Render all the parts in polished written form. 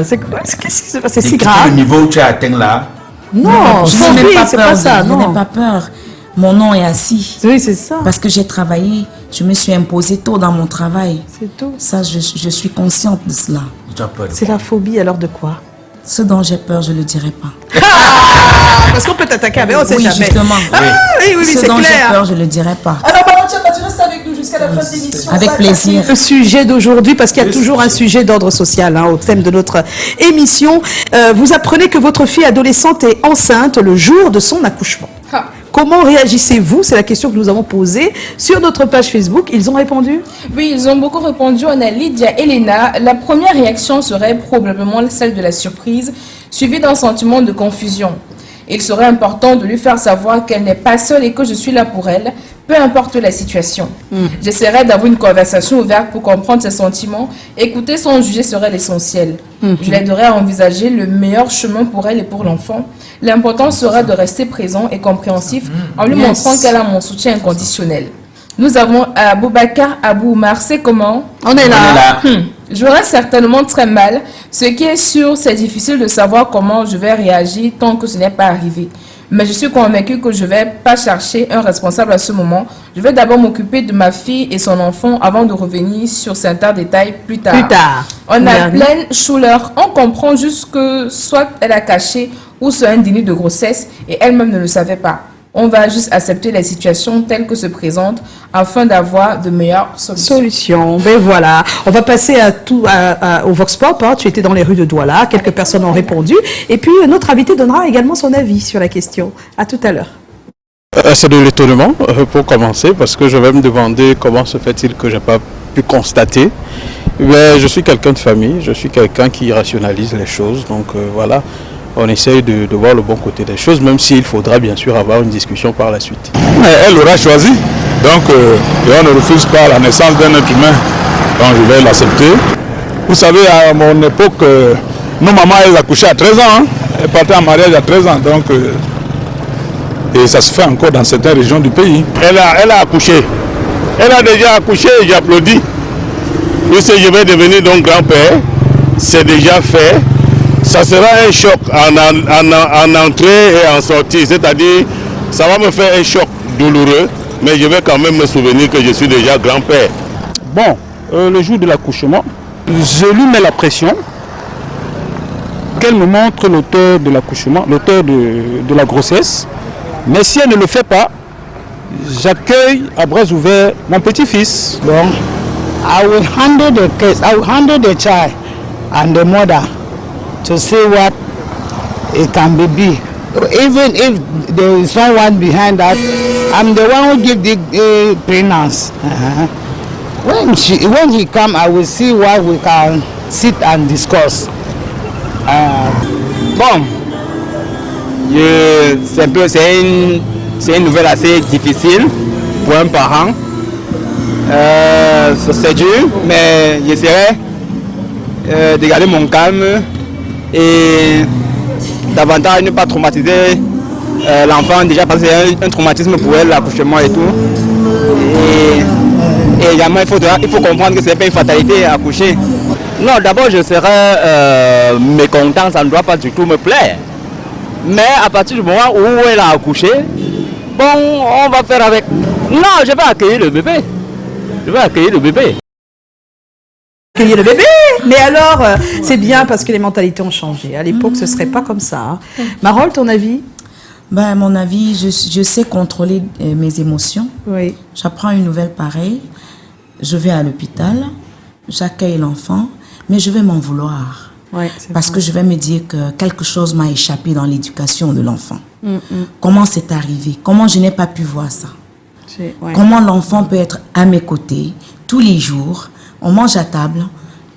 C'est quoi? Qu'est-ce qui se passe? C'est si Et grave. le niveau où tu as atteint là. Non, je n'ai pas c'est peur. pas ça. Je Non. n'ai pas peur. Mon nom est assis. Oui, c'est ça. Parce que j'ai travaillé, je me suis imposée tôt dans mon travail. C'est tout. Ça, je suis consciente de cela. Tu as peur de C'est quoi? la phobie alors de quoi? Ce dont j'ai peur, je ne le dirai pas. Parce qu'on peut t'attaquer avec, on sait Oui, jamais. justement. Oui, Ce c'est dont j'ai clair. peur, je ne le dirai pas. Alors, Maman Tchamba, tu restes avec nous jusqu'à la fin de l'émission. Avec plaisir. Le sujet d'aujourd'hui, parce qu'il y a toujours un sujet d'ordre social au thème de notre émission. Vous apprenez que votre fille adolescente est enceinte le jour de son accouchement. Comment réagissez-vous? C'est la question que nous avons posée sur notre page Facebook. Ils ont répondu? Oui, ils ont beaucoup répondu. On a Lydia Elena. La première réaction serait probablement celle de la surprise, suivie d'un sentiment de confusion. Il serait important de lui faire savoir qu'elle n'est pas seule et que je suis là pour elle, peu importe la situation. J'essaierai d'avoir une conversation ouverte pour comprendre ses sentiments. Écouter sans juger serait l'essentiel. Je l'aiderai à envisager le meilleur chemin pour elle et pour l'enfant. L'important sera de rester présent et compréhensif en lui montrant qu'elle a mon soutien inconditionnel. Nous avons Boubacar Abou Oumar. C'est comment? On est là. J'aurai certainement très mal. Ce qui est sûr, c'est difficile de savoir comment je vais réagir tant que ce n'est pas arrivé. Mais je suis convaincue que je ne vais pas chercher un responsable à ce moment. Je vais d'abord m'occuper de ma fille et son enfant avant de revenir sur certains détails plus tard. On a Plaine Schuller. On comprend juste que soit elle a caché ou soit un déni de grossesse et elle-même ne le savait pas. On va juste accepter la situation telle que se présente afin d'avoir de meilleures solutions. Ben voilà. On va passer au Vox Pop. Tu étais dans les rues de Douala. Quelques personnes ont répondu. Et puis, notre invité donnera également son avis sur la question. À tout à l'heure. C'est de l'étonnement pour commencer, parce que je vais me demander comment se fait-il que je n'ai pas pu constater. Mais je suis quelqu'un de famille, je suis quelqu'un qui rationalise les choses. Donc voilà. On essaye de voir le bon côté des choses, même s'il faudra bien sûr avoir une discussion par la suite. Elle aura choisi, donc on ne refuse pas la naissance d'un être humain, donc je vais l'accepter. Vous savez, à mon époque, nos mamans, elles accouchaient à 13 ans, elles partaient en mariage à 13 ans, donc et ça se fait encore dans certaines régions du pays. Elle a accouché, elle a déjà accouché et j'applaudis. Puisque je vais devenir donc grand-père, c'est déjà fait. Ça sera un choc en entrée et en sortie, c'est-à-dire ça va me faire un choc douloureux, mais je vais quand même me souvenir que je suis déjà grand-père. Bon, le jour de l'accouchement, je lui mets la pression qu'elle me montre l'auteur de l'accouchement, l'auteur de la grossesse, mais si elle ne le fait pas, j'accueille à bras ouverts mon petit-fils. Donc, I will handle the case, I will handle the child and the mother to see what it can be. Even if there is someone behind that, I'm the one who give the prenups. When he come, I will see what we can sit and discuss. Bon, c'est une nouvelle assez difficile pour un parent. C'est dur, mais j'essaierai de garder mon calme et davantage ne pas traumatiser l'enfant, déjà parce que c'est un traumatisme pour elle, l'accouchement et tout. Et également, il faut comprendre que ce n'est pas une fatalité à accoucher. Non, d'abord je serais mécontent, ça ne doit pas du tout me plaire. Mais à partir du moment où elle a accouché, bon, on va faire avec. Non, je vais accueillir le bébé. Je vais accueillir le bébé. Accueillir le bébé. Mais alors, c'est bien parce que les mentalités ont changé. À l'époque, ce ne serait pas comme ça. Marole, ton avis? Ben, mon avis, je sais contrôler mes émotions. Oui. J'apprends une nouvelle pareille. Je vais à l'hôpital. J'accueille l'enfant. Mais je vais m'en vouloir. Ouais, parce que je vais me dire que quelque chose m'a échappé dans l'éducation de l'enfant. Comment c'est arrivé? Comment je n'ai pas pu voir ça? Ouais. Comment l'enfant peut être à mes côtés tous les jours? On mange à table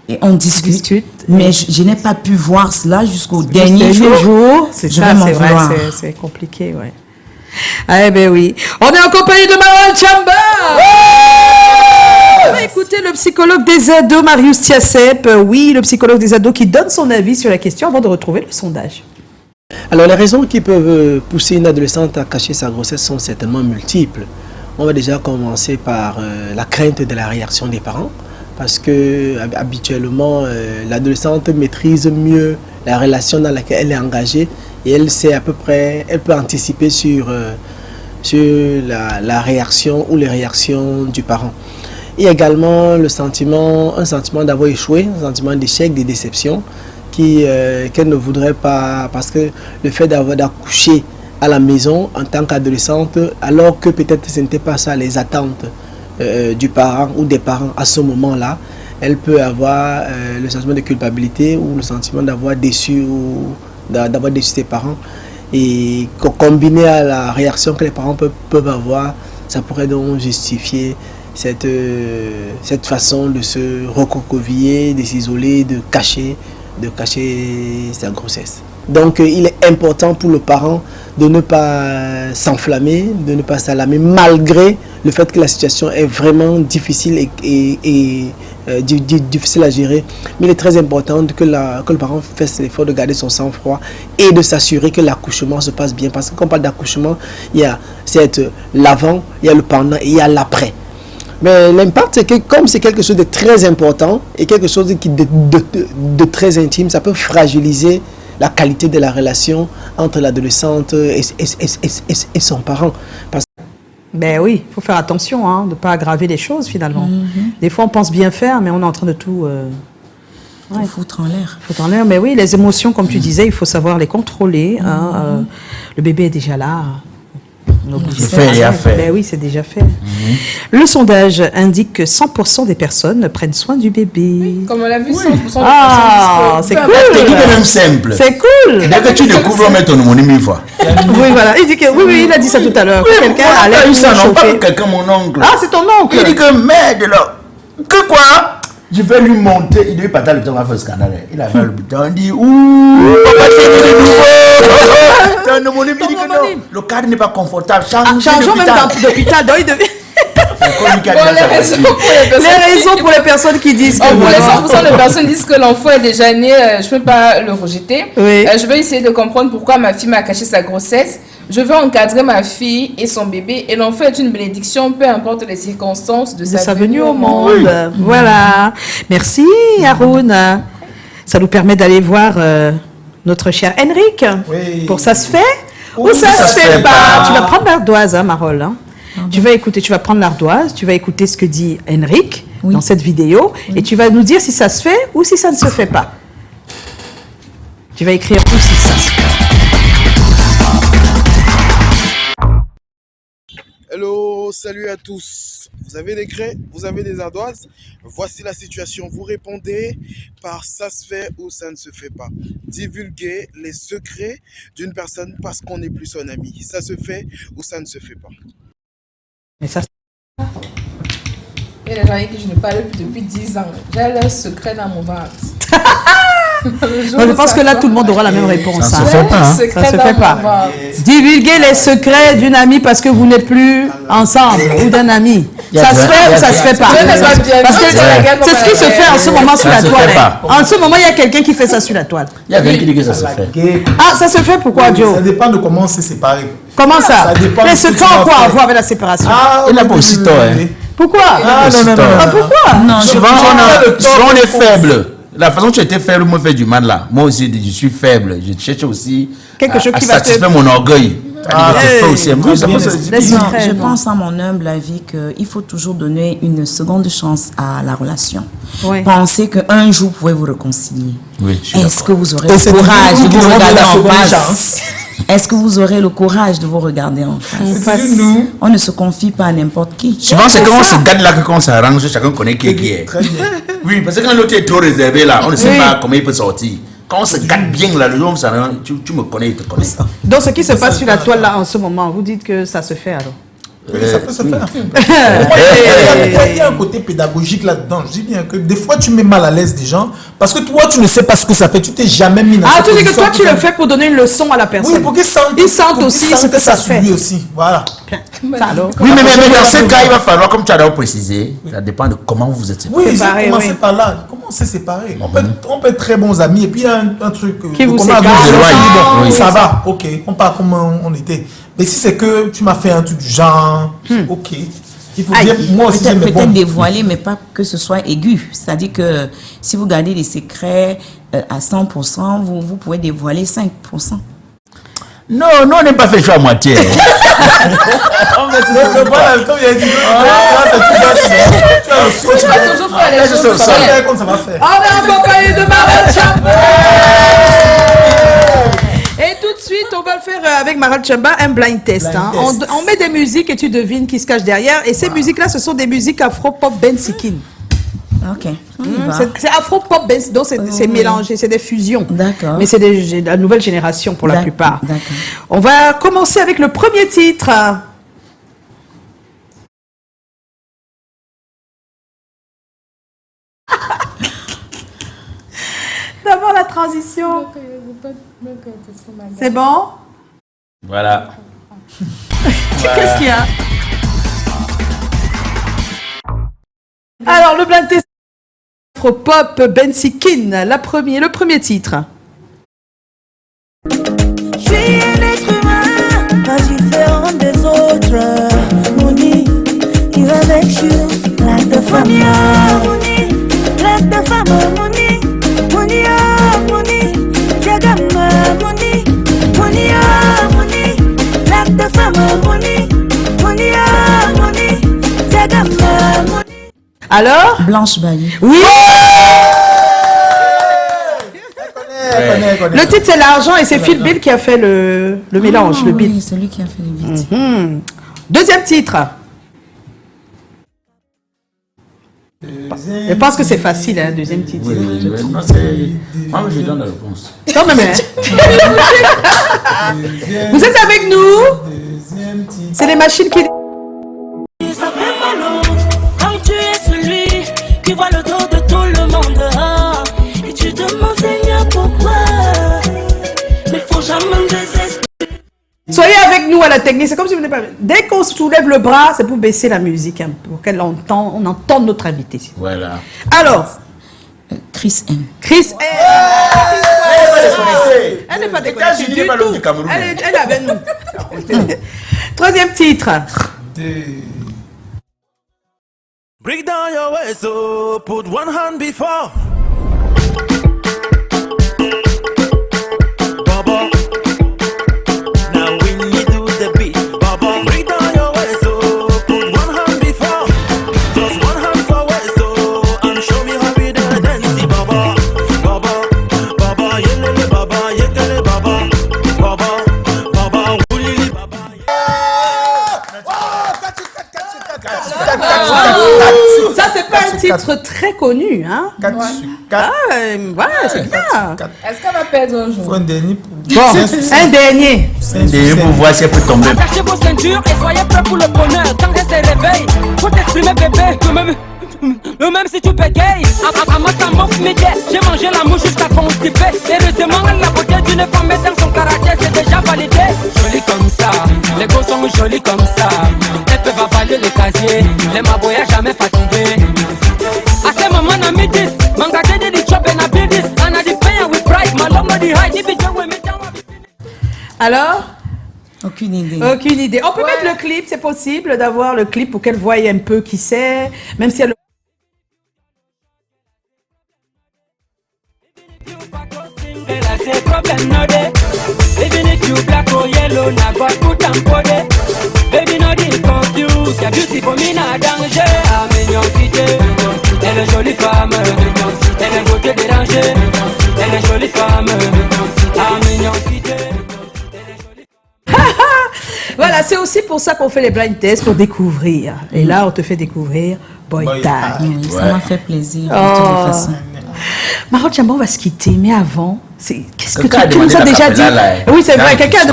et on discute. Mais je n'ai pas pu voir cela jusqu'au dernier jour. C'est je ça, vais m'en c'est vrai, vouloir. c'est compliqué, ouais. Eh ben oui. On est en compagnie de Maman Tchamba. On va écouter le psychologue des ados, Marius Tiasep. Oui, le psychologue des ados qui donne son avis sur la question avant de retrouver le sondage. Alors, les raisons qui peuvent pousser une adolescente à cacher sa grossesse sont certainement multiples. On va déjà commencer par la crainte de la réaction des parents. parce que habituellement, l'adolescente maîtrise mieux la relation dans laquelle elle est engagée et elle sait à peu près, elle peut anticiper sur la réaction ou les réactions du parent. Il y a également un sentiment d'avoir échoué, un sentiment d'échec, de déception qu'elle ne voudrait pas, parce que le fait d'accoucher à la maison en tant qu'adolescente, alors que peut-être ce n'était pas ça les attentes du parent ou des parents à ce moment-là, elle peut avoir le sentiment de culpabilité ou le sentiment d'avoir déçu ses parents. Et combiné à la réaction que les parents peuvent avoir, ça pourrait donc justifier cette façon de se recroqueviller, de s'isoler, de cacher sa grossesse. Donc il est important pour le parent de ne pas s'enflammer, de ne pas s'alarmer, malgré le fait que la situation est vraiment difficile et difficile à gérer. Mais il est très important que le parent fasse l'effort de garder son sang-froid et de s'assurer que l'accouchement se passe bien. Parce que quand on parle d'accouchement, il y a l'avant, il y a le pendant et il y a l'après. Mais l'impact, c'est que comme c'est quelque chose de très important et quelque chose de très intime, ça peut fragiliser la qualité de la relation entre l'adolescente et son parent. Ben oui, il faut faire attention de ne pas aggraver les choses finalement. Des fois on pense bien faire, mais on est en train de tout... foutre en l'air. Foutre en l'air, mais oui, les émotions, comme tu disais, il faut savoir les contrôler. Le bébé est déjà là. Ben oui, c'est déjà fait. Le sondage indique que 100% des personnes prennent soin du bébé. Oui, comme on l'a vu, 100% des personnes. C'est cool. C'est même simple. C'est cool. Dès que tu découvres, on met ton homonyme 1000 fois. Oui, voilà. Il dit que oui, il a dit ça tout à l'heure. Oui, Quelqu'un a allait eu ça, non, chauffer. pas quelqu'un, mon oncle. Ah, c'est ton oncle. Il dit que merde, là. Que quoi? Je vais lui monter. Il devait partir le temps, on va faire le scandale. Il a fait le butin, il dit, ouh, papa, c'est de nouveau. T'as un homonyme, il dit que non. Le cadre n'est pas confortable. Changeons même d'hôpital. Donc, il devient... Les raisons pour les personnes qui disent que... Pour les 100% des personnes disent que l'enfant est déjà né, je ne peux pas le rejeter. Oui. Je vais essayer de comprendre pourquoi ma fille m'a caché sa grossesse. Je veux encadrer ma fille et son bébé. Et l'enfant est une bénédiction, peu importe les circonstances de sa venue au monde. Oui. Voilà. Merci, Haroun. Ça nous permet d'aller voir notre cher Henrik. Oui. Pour ça se fait ou ça se fait pas. Tu vas prendre l'ardoise, Marole. Tu vas prendre l'ardoise, tu vas écouter ce que dit Henrik dans cette vidéo et tu vas nous dire si ça se fait ou si ça ne se fait pas. Tu vas écrire ou si ça se fait. Hello, salut à tous. Vous avez des craies, vous avez des ardoises. Voici la situation. Vous répondez par ça se fait ou ça ne se fait pas. Divulguez les secrets d'une personne parce qu'on n'est plus son ami. Ça se fait ou ça ne se fait pas. Mais ça... Il y a des gens avec qui je ne parle plus depuis 10 ans. J'ai leur secret dans mon ventre. Je pense que là, tout le monde aura la même réponse. Ça ne se fait pas. Ça ne se fait pas. Divulguer les secrets d'une amie parce que vous n'êtes plus ensemble ou d'un ami. Ça se fait ou ça ne se fait pas? Parce que c'est ce qui se fait en ce moment sur la toile. En ce moment, il y a quelqu'un qui fait ça sur la toile. Il y a quelqu'un qui dit que ça se fait. Ah, ça se fait pourquoi, Joe? Ça dépend de comment c'est séparé. Comment ça? Ça dépend Les de ce que secrets tu ont vas quoi à faire. voir avec la séparation? Il n'a pas aussi tort. Pourquoi? Non. Pourquoi? Non, Souvent, on est faible. La façon dont tu étais faible me fait du mal là. Moi aussi, je suis faible. Je cherche aussi quelque chose à qui va satisfaire mon orgueil. Je pense à mon humble avis qu'il faut toujours donner une seconde chance à la relation. Oui. Pensez qu'un jour, vous pouvez vous réconcilier. Oui, est-ce que vous aurez le courage de vous regarder en face? Est-ce que vous aurez le courage de vous regarder en face? On ne se confie pas à n'importe qui. Souvent, c'est quand on se garde là que quand on s'arrange, chacun connaît qui est. Oui, parce que quand l'autre est trop réservé là, on ne sait pas comment il peut sortir. Quand on se garde bien là, le jour où tu me connais, il te connaît. Donc, ce qui se passe sur la toile là en ce moment, vous dites que ça se fait alors? Oui, ça peut se faire. Il y a un côté pédagogique là-dedans. Je dis bien que des fois, tu mets mal à l'aise des gens parce que toi, tu ne sais pas ce que ça fait. Tu t'es jamais mis dans cette tu dis que position toi, tu le fais pour donner une leçon à la personne. Oui, pour qu'ils sentent aussi ce que ça fait. Lui aussi. Voilà. Oui, mais dans ce cas, il va falloir, comme tu as d'abord précisé, ça dépend de comment vous êtes séparés. Oui, j'ai commencé par là. Comment c'est séparé? On peut être très bons amis et puis il y a un truc qui vous sépare. Bon, ça va, ok. On part comme on était. Mais si c'est que tu m'as fait un truc du genre, ok. Il faut dire, moi aussi, j'aime peut-être dévoiler, mais pas que ce soit aigu. C'est-à-dire que si vous gardez les secrets à 100%, vous pouvez dévoiler 5%. Non, on n'est pas fait choix à moitié. Comme il a dit, Tu vas toujours faire les choses bien. comme ça va faire. On est accompagné de Maral Chamba. Et tout de suite, on va le faire avec Maral Chamba, un blind test. On met des musiques et tu devines qui se cache derrière. Et ces musiques-là, ce sont des musiques afro-pop Bensikin. Ok. C'est afro-pop, donc c'est mélangé, c'est des fusions. D'accord. Mais c'est la nouvelle génération pour la plupart. D'accord. On va commencer avec le premier titre. D'abord la transition. C'est bon? Voilà. Qu'est-ce qu'il y a? Alors, le blind test afro-pop Bensikin, le premier titre. Je suis un être humain, pas différent des autres. Mouni, il va avec you, like the famille. Mouni, like the famille. Mouni, Mouni, Mouni, Diagama, Mouni, Mouni, Mouni, like the famille. Mouni, Mouni, Mouni, Diagama, Mouni. Alors? Blanche Bailly. Oui! Le titre c'est l'argent et c'est Phil Bill qui a fait le mélange, le beat. Oui, c'est lui qui a fait le beat. Deuxième titre. Je pense que c'est facile, hein, deuxième titre. Oui, non, moi, je donne la réponse. Non, mais vous êtes avec nous? C'est les machines qui... Ça fait mal quand tu es celui qui voit le dos de tout le monde. Et tu demandes Seigneur pourquoi. Mais faut jamais désespérer. Soyez avec nous à la technique, c'est comme si vous n'êtes pas... Dès qu'on soulève le bras, c'est pour baisser la musique, hein, pour qu'on entende notre invité. Voilà. Alors, Chris M. Chris M. Elle n'est pas déconnectée du tout. Elle est avec nous. Troisième titre. Break down your way, so put one hand before. Baba, now when you do the beat, Baba, break down your way, so put one hand before. Just one hand forward, so and show me how we do dance, Baba, Baba, Baba, yelele Baba, yekele Baba, Baba, Baba, wulili Baba. Ça, c'est pas un titre très connu, hein? 4 sur 4. Ouais, c'est bien. Est-ce qu'elle va perdre un jour? Faut un dernier. Bon, un dernier. Un dernier pour voir si elle peut tomber. Attachez vos ceintures et soyez prêts pour le bonheur. Quand elle se réveille, faut t'exprimer bébé. Même si tu bégayes, à moi ça m'offre midi. J'ai mangé la mouche jusqu'à constiper. Heureusement, la beauté d'une femme est dans son caractère, c'est déjà validé. Jolie comme ça, les gosses sont jolis comme ça. Elles peuvent avaler les casiers, les maboyas jamais fatigués. À ce moment, on a mis 10, mangate de chop et na bidis. On a dit pain with pride, my love not the high. Alors? Aucune idée. Aucune idée. On peut mettre le clip, c'est possible d'avoir le clip pour qu'elle voie un peu qui c'est, même si elle... Even if you black or yellow, now God put and body. Baby, no dey confused. Your beauty for me na danger. I'm in your city. Elle est jolie femme. Elle est beauté dérangée. Elle est jolie femme. I'm in your city. Voilà, c'est aussi pour ça qu'on fait les blind tests, pour découvrir. Et là, on te fait découvrir Boy Time. Oui, ça m'a fait plaisir, de toutes les façons. Maral Chamba, on va se quitter, mais avant, qu'est-ce que Quelqu'un a tu nous as demandé déjà la dit? capella, là. Oui, c'est vrai, Dans quelqu'un a la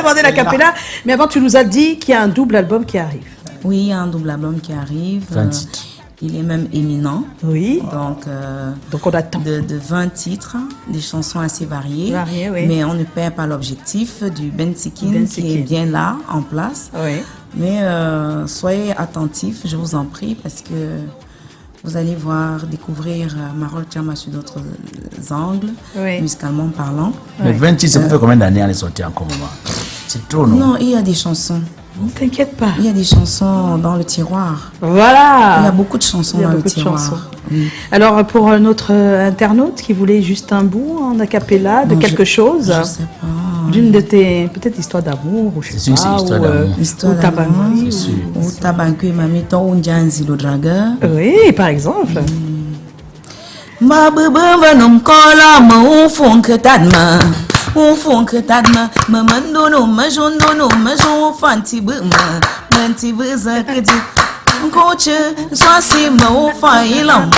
demandé, la capella. Mais avant, tu nous as dit qu'il y a un double album qui arrive. Oui, il y a un double album qui arrive. 20 titres. Il est même éminent. Oui. Donc on attend. De 20 titres, des chansons assez variées. Oui. Mais on ne perd pas l'objectif du Bensikin qui est bien là, en place. Oui. Mais soyez attentifs, je vous en prie, parce que vous allez découvrir Maral Chamba sur d'autres angles, musicalement parlant. Mais 20 titres, ça fait combien d'années elle est sortie en commun? C'est trop, non? Non, il y a des chansons. Ne t'inquiète pas. Il y a des chansons dans le tiroir. Voilà. Il y a beaucoup de chansons dans le tiroir. Oui. Alors, pour notre internaute qui voulait juste un bout en acapella de quelque chose. Je sais pas. D'une de tes, peut-être histoire d'amour, ou je sais pas, histoire d'amour, ou Tabanque, Mamito, ou Njanzi, le dragueur. Oui, par exemple. Ma bebe venom kola ma ufon que tadma ma mandono ma jondono ma jon fanti bema manti beza que di coach soit si ma ufa ilama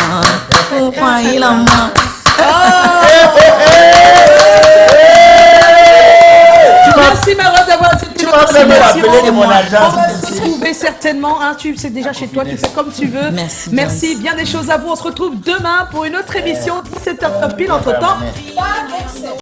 Merci Marotte d'avoir accepté Tu notre m'as vraiment invitation. rappelé de mon agence. On va se retrouver certainement, hein, tu sais déjà chez toi, tu fais comme tu veux. Merci, bien des choses à vous. On se retrouve demain pour une autre émission, 17h pile entre temps.